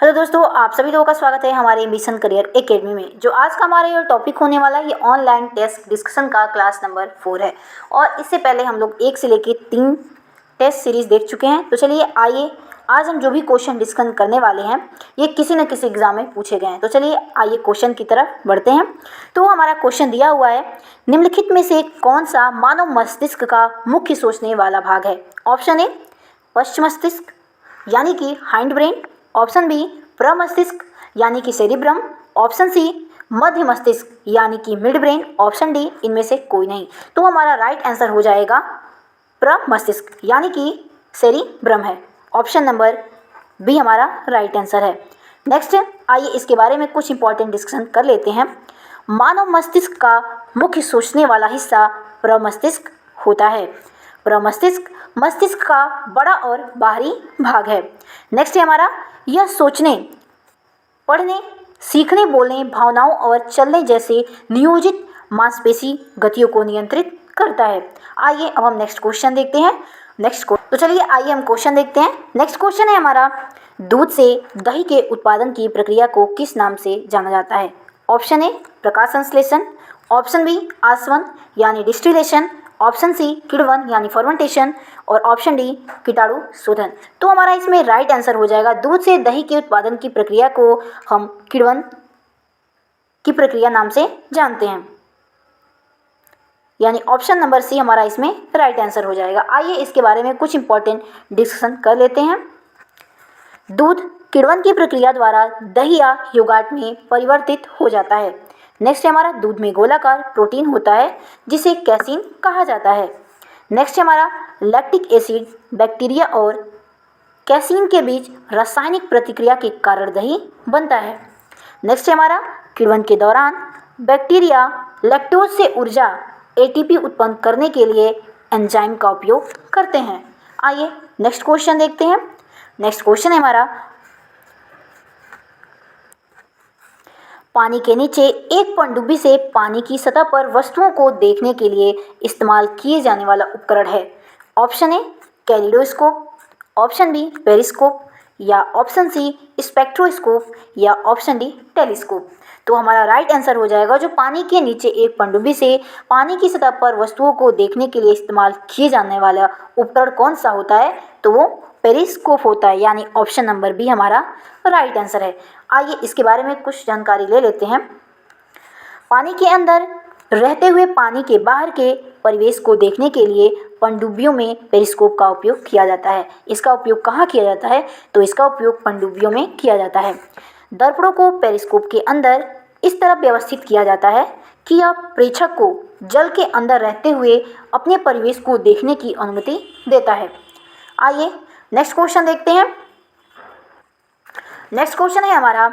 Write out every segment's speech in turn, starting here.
Hello दोस्तों, आप सभी लोगों का स्वागत है हमारे एम्बिशन करियर एकेडमी में। जो आज का हमारा ये टॉपिक होने वाला है, ये ऑनलाइन टेस्ट डिस्कशन का क्लास नंबर 4 है। और इससे पहले हम लोग 1 से लेकर 3 टेस्ट सीरीज देख चुके हैं। तो चलिए आइए, आज हम जो भी क्वेश्चन डिस्कस करने वाले हैं ये किसी न किसी एग्जाम में पूछे गए हैं। तो चलिए आइए क्वेश्चन की तरफ बढ़ते हैं। तो हमारा क्वेश्चन दिया हुआ है, निम्नलिखित में से कौन सा मानव मस्तिष्क का मुख्य सोचने वाला भाग है। ऑप्शन ए पश्च मस्तिष्क यानी कि हाइंड ब्रेन, ऑप्शन बी प्रमस्तिष्क यानी कि सेरिब्रम, ऑप्शन सी मध्य मस्तिष्क यानी कि मिड ब्रेन, ऑप्शन डी इनमें से कोई नहीं। तो हमारा राइट आंसर हो जाएगा प्रमस्तिष्क यानी कि सेरिब्रम है। ऑप्शन नंबर बी हमारा राइट आंसर है। नेक्स्ट आइए इसके बारे में कुछ इंपॉर्टेंट डिस्कशन कर लेते हैं। मानव मस्तिष्क का मुख्य सोचने वाला हिस्सा प्रमस्तिष्क होता है। प्रमस्तिष्क मस्तिष्क का बड़ा और बाहरी भाग है। नेक्स्ट है हमारा, यह सोचने, पढ़ने, सीखने, बोलने, भावनाओं और चलने जैसे नियोजित मांसपेशी गतियों को नियंत्रित करता है। आइए अब हम नेक्स्ट क्वेश्चन देखते हैं। तो चलिए आइए हम क्वेश्चन देखते हैं। नेक्स्ट क्वेश्चन है हमारा, दूध से दही के उत्पादन की प्रक्रिया को किस नाम से जाना जाता है। ऑप्शन ए प्रकाश संश्लेषण, ऑप्शन बी आसवन यानी डिस्टिलेशन, ऑप्शन सी किण्वन यानी फर्मेंटेशन और ऑप्शन डी कीटाणु शोधन। तो हमारा इसमें राइट आंसर हो जाएगा, दूध से दही के उत्पादन की प्रक्रिया को हम किण्वन की प्रक्रिया नाम से जानते हैं, यानी ऑप्शन नंबर सी हमारा इसमें राइट आंसर हो जाएगा। आइए इसके बारे में कुछ इंपॉर्टेंट डिस्कशन कर लेते हैं। दूध किण्वन की प्रक्रिया द्वारा दही या योगार्ट में परिवर्तित हो जाता है। नेक्स्ट है हमारा, दूध में गोलाकार प्रोटीन होता है जिसे कैसीन कहा जाता है। नेक्स्ट है हमारा, लैक्टिक एसिड बैक्टीरिया और कैसीन के बीच रासायनिक प्रतिक्रिया के कारण दही बनता है। नेक्स्ट है हमारा, किण्वन के दौरान बैक्टीरिया लैक्टोज से ऊर्जा एटीपी उत्पन्न करने के लिए एंजाइम का उपयोग करते हैं। आइए नेक्स्ट क्वेश्चन देखते हैं। नेक्स्ट क्वेश्चन है हमारा, पानी के नीचे एक पनडुब्बी से पानी की सतह पर वस्तुओं को देखने के लिए इस्तेमाल किए जाने वाला उपकरण है। Option A kaleidoscope, option B periscope या ऑप्शन सी स्पेक्ट्रोस्कोप या ऑप्शन डी टेलीस्कोप। तो हमारा राइट आंसर हो जाएगा, जो पानी के नीचे एक पनडुब्बी से पानी की सतह पर वस्तुओं को देखने के लिए इस्तेमाल किए जाने वाला उपकरण कौन सा होता है, तो वो पेरिस्कोप होता है, यानी ऑप्शन नंबर बी हमारा राइट आंसर है। आइए इसके बारे में कुछ जानकारी ले लेते हैं। पानी के अंदर रहते हुए पानी के बाहर के परिवेश को देखने के लिए पनडुब्बियों में पेरिस्कोप का उपयोग किया जाता है। इसका उपयोग कहाँ किया जाता है, तो इसका उपयोग पनडुब्बियों में किया जाता है। दर्पणों को पेरिस्कोप के अंदर इस तरह व्यवस्थित किया जाता है कि यह प्रेक्षक को जल के अंदर रहते हुए अपने परिवेश को देखने की अनुमति देता है। आइए नेक्स्ट क्वेश्चन देखते हैं। नेक्स्ट क्वेश्चन है हमारा,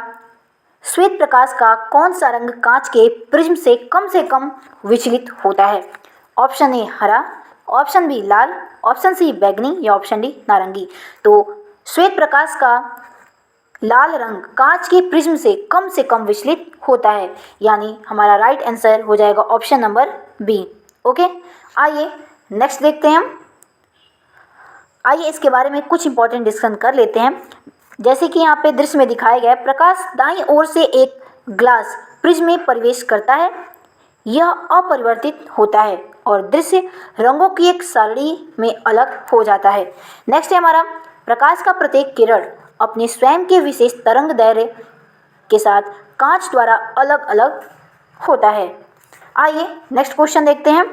श्वेत प्रकाश का कौन सा रंग कांच के प्रिज्म से कम विचलित होता है। ऑप्शन ए हरा, ऑप्शन बी लाल, ऑप्शन सी बैंगनी या ऑप्शन डी नारंगी। तो श्वेत प्रकाश का लाल रंग कांच के प्रिज्म से कम विचलित होता है, यानी हमारा राइट आंसर हो जाएगा ऑप्शन नंबर बी। ओके, आइए नेक्स्ट देखते हैं हम। आइए इसके बारे में कुछ इंपॉर्टेंट डिस्कशन कर लेते हैं। जैसे कि यहाँ पे दृश्य में दिखाया गया है, प्रकाश दाईं ओर से एक ग्लास प्रिज्म में प्रवेश करता है, यह अपरिवर्तित होता है और दृश्य रंगों की एक सारणी में अलग हो जाता है। नेक्स्ट है हमारा, प्रकाश का प्रत्येक किरण अपने स्वयं के विशेष तरंग दैर्ध्य के साथ कांच द्वारा अलग अलग होता है। आइए नेक्स्ट क्वेश्चन देखते हैं।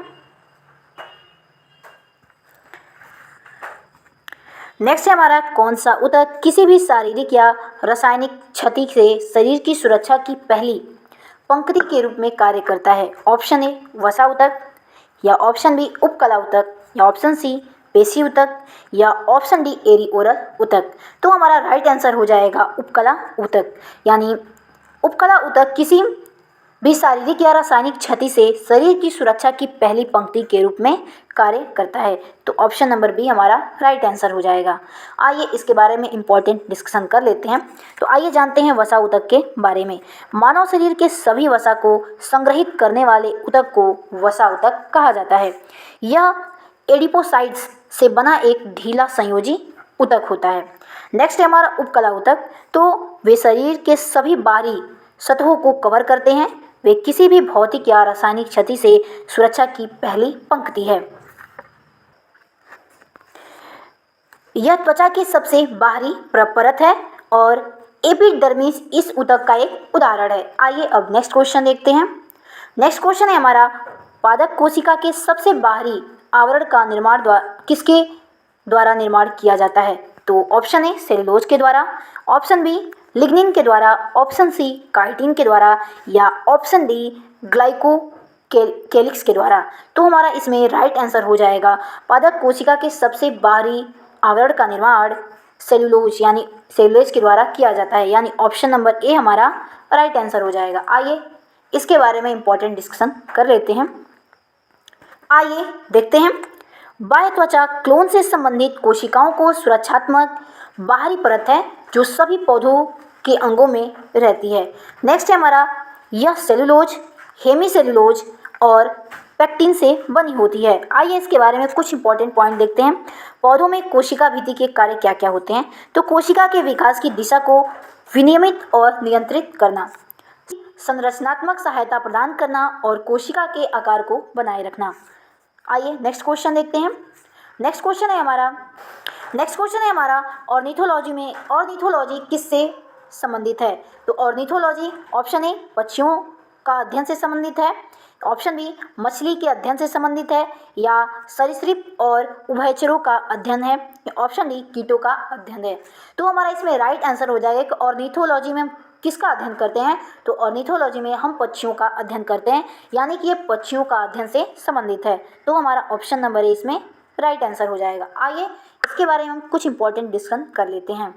नेक्स्ट है हमारा, कौन सा ऊतक किसी भी शारीरिक या रासायनिक क्षति से शरीर की सुरक्षा की पहली पंक्ति के रूप में कार्य करता है। ऑप्शन ए वसा ऊतक या ऑप्शन बी उपकला ऊतक या ऑप्शन सी पेशी ऊतक या ऑप्शन डी एरिओरल ऊतक। तो हमारा राइट आंसर हो जाएगा उपकला ऊतक, यानी उपकला ऊतक किसी भी शारीरिक या रासायनिक क्षति से शरीर की सुरक्षा की पहली पंक्ति के रूप में कार्य करता है। तो ऑप्शन नंबर बी हमारा राइट आंसर हो जाएगा। आइए इसके बारे में इंपॉर्टेंट डिस्कशन कर लेते हैं। तो आइए जानते हैं वसा ऊतक के बारे में। मानव शरीर के सभी वसा को संग्रहित करने वाले ऊतक को वसा ऊतक कहा जाता है। यह एडिपोसाइट्स से बना एक ढीला संयोजी ऊतक होता है। नेक्स्ट है हमारा उपकला ऊतक। तो वे शरीर के सभी बाहरी सतहों को कवर करते हैं। वे किसी भी भौतिक या रासायनिक क्षति से सुरक्षा की पहली पंक्ति है। यह त्वचा की सबसे बाहरी परत है और एपिडर्मिस इस ऊतक का एक उदाहरण है। आइए अब नेक्स्ट क्वेश्चन देखते हैं। नेक्स्ट क्वेश्चन है हमारा, पादप कोशिका के सबसे बाहरी आवरण का निर्माण किसके द्वारा निर्माण किया जाता है? तो ऑप्शन ए सेलुलोज के द्वारा, ऑप्शन बी लिग्निन के द्वारा, ऑप्शन सी काइटिन के द्वारा या ऑप्शन डी ग्लाइकोकेलिक्स के द्वारा। तो हमारा इसमें राइट आंसर हो जाएगा पादप कोशिका के सबसे बाहरी आवरण का निर्माण सेलुलोज यानी सेलुलोज के द्वारा किया जाता है, यानी ऑप्शन नंबर ए हमारा राइट आंसर हो जाएगा। आइए इसके बारे में इंपॉर्टेंट डिस्कशन कर लेते हैं। आइए देखते हैं। बाह्य त्वचा क्लोन से संबंधित कोशिकाओं को सुरक्षात्मक बाहरी परत है जो सभी पौधों के अंगों में रहती है। नेक्स्ट है हमारा, यह सेलुलोज, हेमीसेलुलोज और पेक्टिन से बनी होती है। आइए इसके बारे में कुछ इंपॉर्टेंट पॉइंट देखते हैं। पौधों में कोशिका भित्ति के कार्य क्या क्या होते हैं? तो कोशिका के विकास की दिशा को विनियमित और नियंत्रित करना, संरचनात्मक सहायता प्रदान करना और कोशिका के आकार को बनाए रखना। आइए नेक्स्ट क्वेश्चन देखते हैं। नेक्स्ट क्वेश्चन है हमारा ऑर्निथोलॉजी में ऑर्निथोलॉजी किससे संबंधित है? तो ऑर्निथोलॉजी ऑप्शन ए पक्षियों का अध्ययन से संबंधित है, ऑप्शन बी मछली के अध्ययन से संबंधित है या सरीसृप और उभयचरों का अध्ययन है, ऑप्शन डी कीटों का अध्ययन है। तो हमारा इसमें राइट आंसर हो जाएगा कि ऑर्निथोलॉजी में हम किसका अध्ययन करते हैं? तो ऑर्निथोलॉजी में हम पक्षियों का अध्ययन करते हैं, यानी कि ये पक्षियों का अध्ययन से संबंधित है। तो हमारा ऑप्शन नंबर ए इसमें राइट आंसर हो जाएगा। आइए इसके बारे में हम कुछ इंपॉर्टेंट डिस्कशन कर लेते हैं।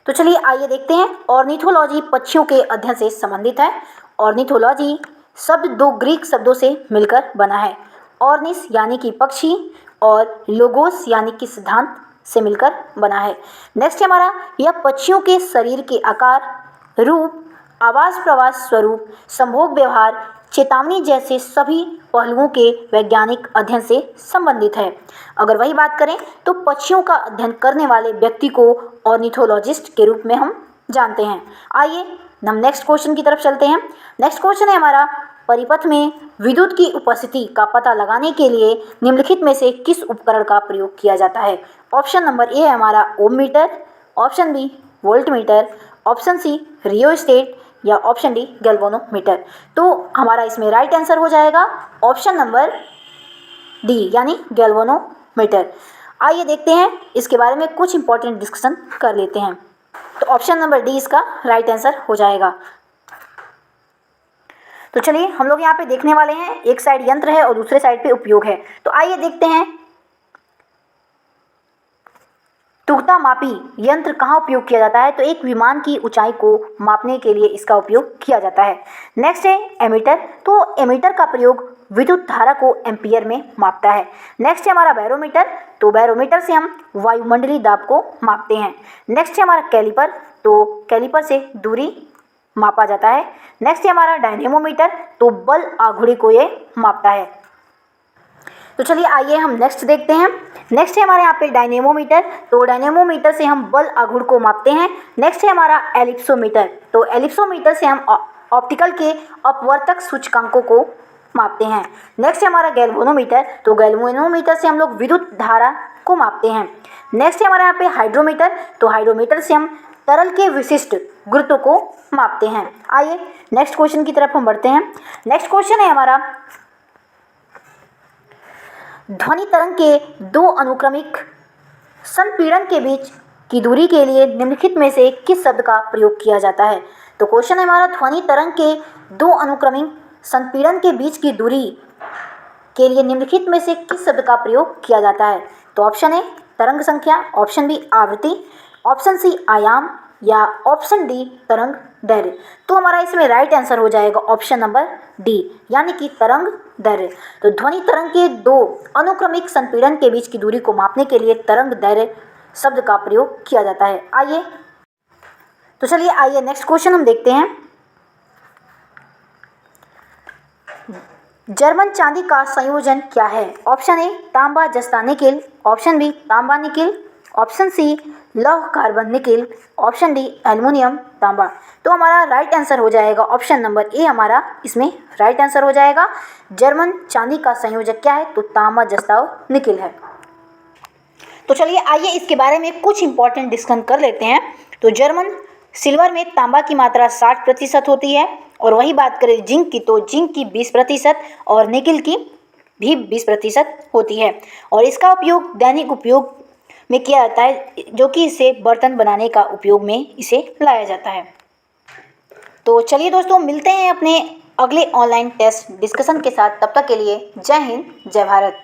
तो चलिए आइए देखते हैं। ऑर्निथोलॉजी पक्षियों के अध्ययन से संबंधित है। ऑर्निथोलॉजी शब्द दो ग्रीक शब्दों से मिलकर बना है। ऑर्निस यानी कि पक्षी और लोगोस यानी कि सिद्धांत से मिलकर बना है। नेक्स्ट है हमारा, यह पक्षियों के शरीर के आकार, रूप, आवास प्रवास स्वरूप, संभोग व्यवहार, चेतावनी जैसे सभी पहलुओं के वैज्ञानिक अध्ययन से संबंधित है। अगर वही बात करें तो पक्षियों का अध्ययन करने वाले व्यक्ति को ऑर्निथोलॉजिस्ट के रूप में हम जानते हैं। आइए हम नेक्स्ट क्वेश्चन की तरफ चलते हैं। नेक्स्ट क्वेश्चन है हमारा, परिपथ में विद्युत की उपस्थिति का पता लगाने के लिए निम्नलिखित में से किस उपकरण का प्रयोग किया जाता है? ऑप्शन नंबर ए है हमारा ohm meter, option B volt meter, option C rheostat या ऑप्शन डी गैल्वेनोमीटर। तो हमारा इसमें राइट आंसर हो जाएगा ऑप्शन नंबर डी यानी गैल्वेनोमीटर। आइए देखते हैं इसके बारे में कुछ इंपॉर्टेंट डिस्कशन कर लेते हैं। तो ऑप्शन नंबर डी इसका राइट आंसर हो जाएगा। तो चलिए हम लोग यहाँ पे देखने वाले हैं, एक साइड यंत्र है और दूसरे साइड पे उपयोग है। तो आइए देखते हैं तुगता मापी यंत्र कहाँ उपयोग किया जाता है? तो एक विमान की ऊंचाई को मापने के लिए इसका उपयोग किया जाता है। नेक्स्ट है एमीटर। तो एमीटर का प्रयोग विद्युत धारा को एम्पियर में मापता है। नेक्स्ट है हमारा बैरोमीटर। तो बैरोमीटर से हम वायुमंडलीय दाब को मापते हैं। नेक्स्ट है हमारा कैलिपर। तो कैलिपर से दूरी मापा जाता है। नेक्स्ट है हमारा डायनेमोमीटर। तो बल आघूर्ण को ये मापता है। तो चलिए आइए हम नेक्स्ट देखते हैं। नेक्स्ट है हमारे यहाँ पे डायनेमोमीटर। तो डायनेमोमीटर से हम बल आघूर्ण को मापते हैं। नेक्स्ट है हमारा एलिप्सोमीटर। तो एलिप्सोमीटर से हम ऑप्टिकल के अपवर्तक सूचकांकों को मापते हैं। नेक्स्ट है हमारा गैल्वेनोमीटर। तो गैल्वेनोमीटर से हम लोग विद्युत धारा को मापते हैं। नेक्स्ट है हमारे यहाँ पे हाइड्रोमीटर। तो हाइड्रोमीटर से हम तरल के विशिष्ट गुरुत्व को मापते हैं। आइए नेक्स्ट क्वेश्चन की तरफ हम बढ़ते हैं। नेक्स्ट क्वेश्चन है हमारा, ध्वनि तरंग के दो अनुक्रमिक संपीड़न के बीच की दूरी के लिए निम्नलिखित में से किस शब्द का प्रयोग किया जाता है? तो क्वेश्चन है हमारा, ध्वनि तरंग के दो अनुक्रमिक संपीड़न के बीच की दूरी के लिए निम्नलिखित में से किस शब्द का प्रयोग किया जाता है? तो ऑप्शन ए तरंग संख्या, ऑप्शन बी आवृत्ति, ऑप्शन सी आयाम या ऑप्शन डी तरंग दैर्घ्य। तो हमारा इसमें राइट आंसर हो जाएगा ऑप्शन नंबर डी यानी कि तरंग दैर्घ्य। तो ध्वनि तरंग के दो अनुक्रमिक संपीड़न के बीच की दूरी को मापने के लिए तरंग दैर्घ्य शब्द का प्रयोग किया जाता है। आइए तो चलिए आइए नेक्स्ट क्वेश्चन हम देखते हैं। जर्मन चांदी का संयोजन क्या है? ऑप्शन ए तांबा जस्ता निकेल, ऑप्शन बी तांबा निकेल, ऑप्शन सी लौह carbon nickel, option D aluminium तांबा। तो हमारा राइट आंसर हो जाएगा ऑप्शन नंबर ए, हमारा इसमें राइट आंसर हो जाएगा। जर्मन चांदी का संयोजक क्या है? तो तांबा जस्ता निकिल है। तो चलिए आइए इसके बारे में कुछ इंपॉर्टेंट डिस्कशन कर लेते हैं। तो जर्मन सिल्वर में तांबा की मात्रा 60% होती है, और वही बात करें जिंक की तो जिंक की 20% और निकिल की भी 20% होती है, और इसका उपयोग दैनिक उपयोग में किया जाता है, जो कि इसे बर्तन बनाने का उपयोग में इसे लाया जाता है। तो चलिए दोस्तों, मिलते हैं अपने अगले ऑनलाइन टेस्ट डिस्कशन के साथ। तब तक के लिए जय हिंद, जय भारत।